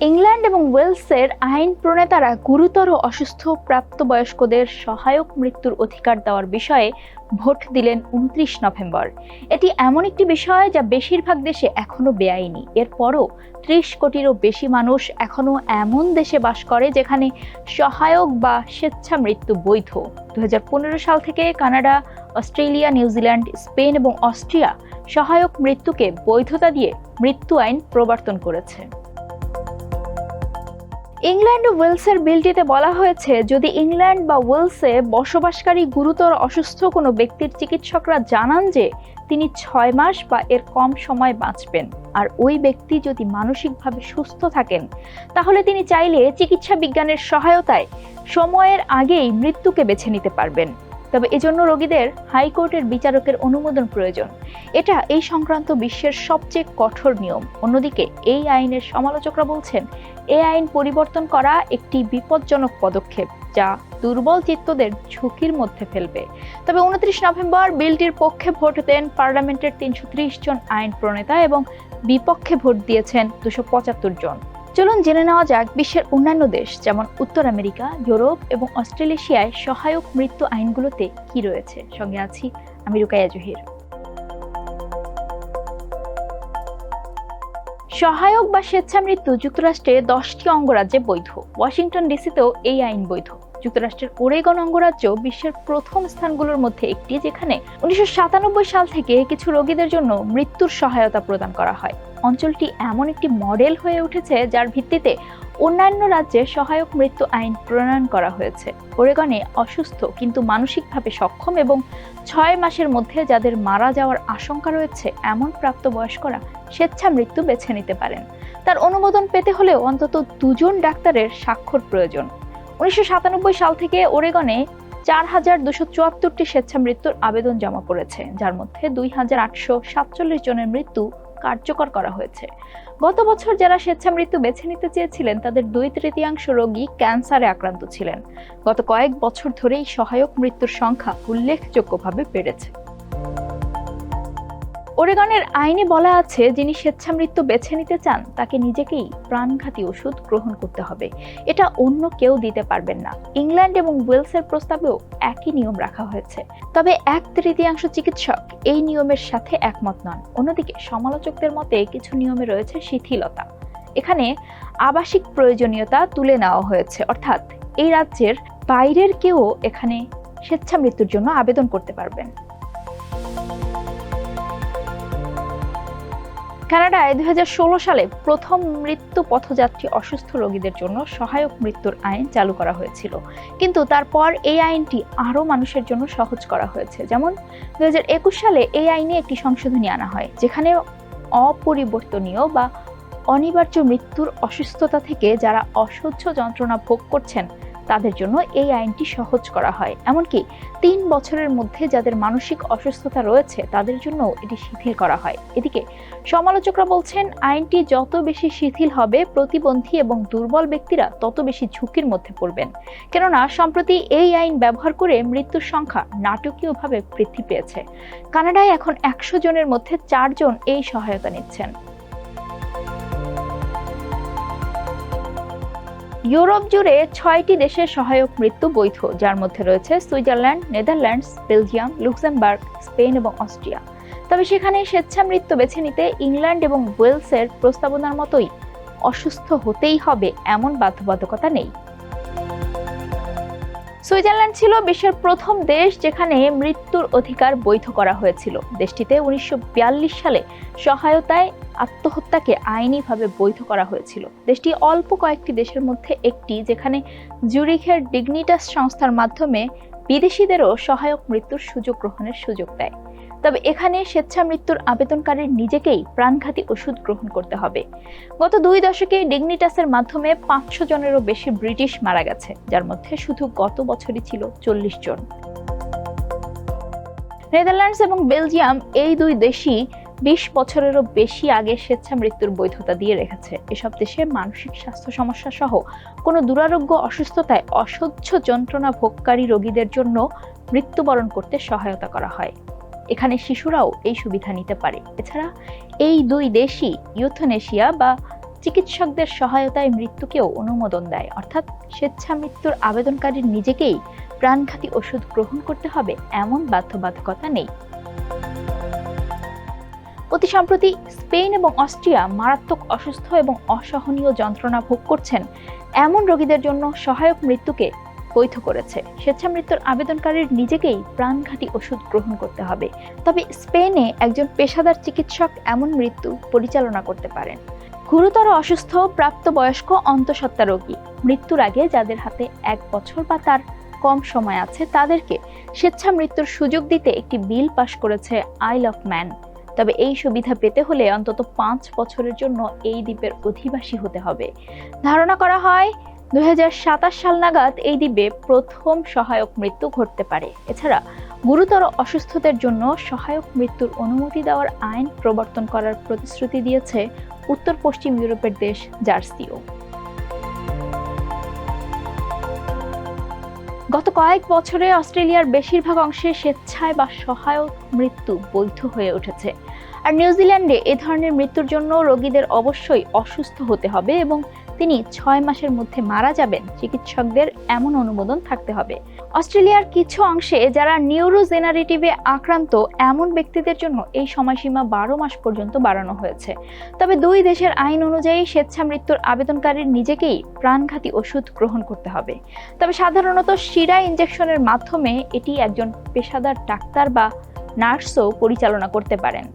England এবং ওয়েলসের আইন প্রণেতারা গুরুতর অসুস্থ প্রাপ্তবয়স্কদের সহায়ক মৃত্যুর অধিকার দেওয়ার বিষয়ে ভোট দিলেন 29 নভেম্বর। এটি এমন একটি বিষয় যা বেশিরভাগ দেশে এখনো বেআইনি। এরপরও 30 কোটিরও বেশি মানুষ এখনো এমন দেশে বাস করে যেখানে সহায়ক বা স্বেচ্ছা মৃত্যু বৈধ। 2015 সাল থেকে কানাডা, অস্ট্রেলিয়া, নিউজিল্যান্ড, স্পেন এবং অস্ট্রিয়া সহায়ক মৃত্যুকে বৈধতা দিয়ে মৃত্যু আইন প্রবর্তন করেছে। ইংল্যান্ড ও ওয়েলসের বিলটিতে বলা হয়েছে, যদি ইংল্যান্ড বা ওয়েলসে বসবাসকারী গুরুতর অসুস্থ কোনো ব্যক্তির চিকিৎসকরা জানান যে তিনি 6 মাস বা এর কম সময় বাঁচবেন, আর ওই ব্যক্তি যদি মানসিকভাবে সুস্থ থাকেন, তাহলে তিনি চাইলে চিকিৎসা বিজ্ঞানের সহায়তায় সময়ের আগেই মৃত্যুকে বেছে নিতে পারবেন। তবে এজন্য রোগীদের হাইকোর্টের বিচারকের অনুমোদন প্রয়োজন। এটা এই সংক্রান্ত বিশ্বের সবচেয়ে কঠোর নিয়ম। অন্যদিকে এই আইনের সমালোচকরা বলছেন, এই আইন পরিবর্তন করা একটি বিপজ্জনক পদক্ষেপ যা দুর্বল চিত্তদের ঝুঁকির মধ্যে ফেলবে। তবে 29 নভেম্বর বিলটির পক্ষে ভোট দেন পার্লামেন্টের 330 জন আইন প্রণেতা এবং বিপক্ষে ভোট দিয়েছেন 275 জন। চলুন জেনে নেওয়া যাক বিশ্বের অন্যান্য দেশ যেমন উত্তর আমেরিকা, ইউরোপ এবং অস্ট্রেলেশিয়ায় সহায়ক মৃত্যু আইনগুলোতে কি রয়েছে। সঙ্গে আছি আমি রুকাইয়া জহির। সহায়ক বা স্বেচ্ছা মৃত্যু যুক্তরাষ্ট্রে 10টি অঙ্গরাজ্যে বৈধ। ওয়াশিংটন ডিসিতেও এই আইন বৈধ। যুক্তরাষ্ট্রের ওরেগন অঙ্গরাজ্য বিশ্বের প্রথম স্থানগুলোর মধ্যে একটি, যেখানে 1997 সাল থেকে কিছু রোগীদের জন্য মৃত্যুর সহায়তা প্রদান করা হয়। অঞ্চলটি এমন একটি মডেল হয়ে উঠেছে যার ভিত্তিতে অন্যান্য রাজ্যে সহায়ক মৃত্যু আইন প্রণয়ন করা হয়েছে। ওরেগনে অসুস্থ কিন্তু মানসিকভাবে সক্ষম এবং 6 মাসের মধ্যে যাদের মারা যাওয়ার আশঙ্কা রয়েছে এমন প্রাপ্তবয়স্করা স্বেচ্ছা মৃত্যু বেছে নিতে পারেন। তার অনুমোদন পেতে হলেও অন্তত 2 জন ডাক্তারের স্বাক্ষর প্রয়োজন। 1997 সাল থেকে ওরেগনে 4274টি স্বেচ্ছা মৃত্যুর আবেদন জমা পড়েছে, যার মধ্যে 2847 জনের মৃত্যু কার্যকর করা হয়েছে। গত বছর যারা স্বেচ্ছা মৃত্যু বেছে নিতে চেয়েছিলেন তাদের 2/3 রোগী ক্যান্সারে আক্রান্ত ছিলেন। গত কয়েক বছর ধরেই সহায়ক মৃত্যুর সংখ্যা উল্লেখযোগ্যভাবে বেড়েছে। ওরেগনের আইনে বলা আছে, যিনি স্বেচ্ছা মৃত্যু বেছে নিতে চান তাকে নিজেকেই প্রাণঘাতী ওষুধ গ্রহণ করতে হবে। এটা অন্য কেউ দিতে পারবেন না। ইংল্যান্ড এবং ওয়েলসের প্রস্তাবেও একই নিয়ম রাখা হয়েছে। তবে 1/3 চিকিৎসক এই নিয়মের সাথে একমত নন। অন্যদিকে সমালোচকদের মতে কিছু নিয়মে রয়েছে শিথিলতা। এখানে আবাসিক প্রয়োজনীয়তা তুলে নেওয়া হয়েছে, অর্থাৎ এই রাজ্যের বাইরের কেউ এখানে স্বেচ্ছা মৃত্যুর জন্য আবেদন করতে পারবেন। কানাডায় 2016 সালে প্রথম মৃত্যু পথযাত্রী অসুস্থ রোগীদের জন্য সহায়ক মৃত্যুর আইন চালু করা হয়েছিল, কিন্তু তারপর এই আইনটি আরও মানুষের জন্য সহজ করা হয়েছে। যেমন 2021 সালে এই আইনে একটি সংশোধনী আনা হয়, যেখানে অপরিবর্তনীয় বা অনিবার্য মৃত্যুর অসুস্থতা থেকে যারা অসহ্য যন্ত্রণা ভোগ করছেন তাদের জন্য এই আইনটি সহজ করা হয়। এমনকি 3 বছরের মধ্যে যাদের মানসিক অসুস্থতা রয়েছে তাদের জন্য এটি শিথিল করা হয়। এদিকে সমালোচকরা বলছেন, আইনটি যত বেশি শিথিল হবে, প্রতিবন্ধী এবং দুর্বল ব্যক্তিরা তত বেশি ঝুঁকির মধ্যে পড়বেন। কেননা সম্প্রতি এই আইন ব্যবহার করে মৃত্যুর সংখ্যা নাটকীয়ভাবে বৃদ্ধি পেয়েছে। কানাডায় এখন 100 জনের মধ্যে 4 জন এই সহায়তা নিচ্ছেন। ইউরোপ জুড়ে 6টি দেশের সহায়ক মৃত্যু বৈধ, যার মধ্যে রয়েছে Switzerland, Netherlands, Belgium, Luxembourg, Spain এবং অস্ট্রিয়া। তবে সেখানে স্বেচ্ছা মৃত্যু বেছে নিতে ইংল্যান্ড এবং ওয়েলসের প্রস্তাবনার মতোই অসুস্থ হতেই হবে এমন বাধ্যবাধকতা নেই। সুইজারল্যান্ড ছিল বিশ্বের প্রথম দেশ যেখানে মৃত্যুর অধিকার বৈধ করা হয়েছিল। দেশটিতে 1942 সালে সহায়তায় আত্মহত্যাকে আইনিভাবে বৈধ করা হয়েছিল। দেশটি অল্প কয়েকটি দেশের মধ্যে একটি যেখানে জুরিখের ডিগনিটাস সংস্থার মাধ্যমে বিদেশিদেরও সহায়ক মৃত্যুর সুযোগ গ্রহণের সুযোগ দেয়। তবে এখানে স্বেচ্ছা মৃত্যুর আবেদনকারীর নিজেকেই প্রাণঘাতী ওষুধ গ্রহণ করতে হবে। গত 2 দশকে ডিগনিটাসের মাধ্যমে 500 জনেরও বেশি ব্রিটিশ মারা গেছে, যার মধ্যে শুধু গত বছরই ছিল 40 জন। নেদারল্যান্ডস এবং বেলজিয়াম এই 2 দেশই 20 বছরেরও বেশি আগে স্বেচ্ছা মৃত্যুর বৈধতা দিয়ে রেখেছে। এসব দেশে মানসিক স্বাস্থ্য সমস্যা সহ কোনো দুরারোগ্য অসুস্থতায় অসহ্য যন্ত্রণা ভোগকারী রোগীদের জন্য মৃত্যুবরণ করতে সহায়তা করা হয়। এখানে শিশুরাও এই সুবিধা নিতে পারে। এছাড়া এই 2 দেশই ইউথনেশিয়া বা চিকিৎসকদের সহায়তায় মৃত্যুকেও অনুমোদন দেয়, অর্থাৎ স্বেচ্ছা মৃত্যুর আবেদনকারীর নিজেকেই প্রাণঘাতী ওষুধ গ্রহণ করতে হবে এমন বাধ্যবাধকতা নেই। অতি সম্প্রতি স্পেন এবং অস্ট্রিয়া মারাত্মক অসুস্থ এবং অসহনীয় যন্ত্রণা ভোগ করছেন এমন রোগীদের জন্য সহায়ক মৃত্যুকে বৈধ করেছে। স্বেচ্ছা মৃত্যুর আবেদনকারীর নিজেকেই প্রাণঘাতী ওষুধ গ্রহণ করতে হবে। তবে স্পেনে একজন পেশাদার চিকিৎসক এমন মৃত্যু পরিচালনা করতে পারেন। গুরুতর অসুস্থ প্রাপ্তবয়স্ক অন্তঃসত্ত্বা রোগী, মৃত্যুর আগে যাদের হাতে 1 বছর বা তার কম সময় আছে, তাদেরকে স্বেচ্ছা মৃত্যুর সুযোগ দিতে একটি বিল পাশ করেছে আইল অফ ম্যান। তবে এই সুবিধা পেতে হলে অন্তত 5 বছরের জন্য এই দ্বীপের অধিবাসী হতে হবে। ধারণা করা হয় 2027 সাল নাগাদ এই দ্বীপে প্রথম সহায়ক মৃত্যু ঘটতে পারে। এছাড়া গুরুতর অসুস্থদের জন্য সহায়ক মৃত্যুর অনুমতি দেওয়ার আইন প্রবর্তন করার প্রতিশ্রুতি দিয়েছে উত্তর পশ্চিম ইউরোপের দেশ জার্সিও। গত কয়েক বছরে অস্ট্রেলিয়ার বেশিরভাগ অংশে স্বেচ্ছায় বা সহায়ক মৃত্যু বৈধ হয়ে উঠেছে। আর নিউজিল্যান্ডে এ ধরনের মৃত্যুর জন্য রোগীদের অবশ্যই অসুস্থ হতে হবে এবং তিনি 6 মাসের মধ্যে মারা যাবেন, চিকিৎসকদের এমন অনুমোদন থাকতে হবে। অস্ট্রেলিয়ার কিছু অংশে যারা নিউরোজেনারেটিভে আক্রান্ত এমন ব্যক্তিদের জন্য এই সময়সীমা 12 মাস পর্যন্ত বাড়ানো হয়েছে। তবে দুই দেশের আইন অনুযায়ী স্বেচ্ছা মৃত্যুর আবেদনকারীর নিজেকেই প্রাণঘাতী ওষুধ গ্রহণ করতে হবে। তবে সাধারণত শিরা ইনজেকশনের মাধ্যমে এটি একজন পেশাদার ডাক্তার বা নার্সও পরিচালনা করতে পারেন।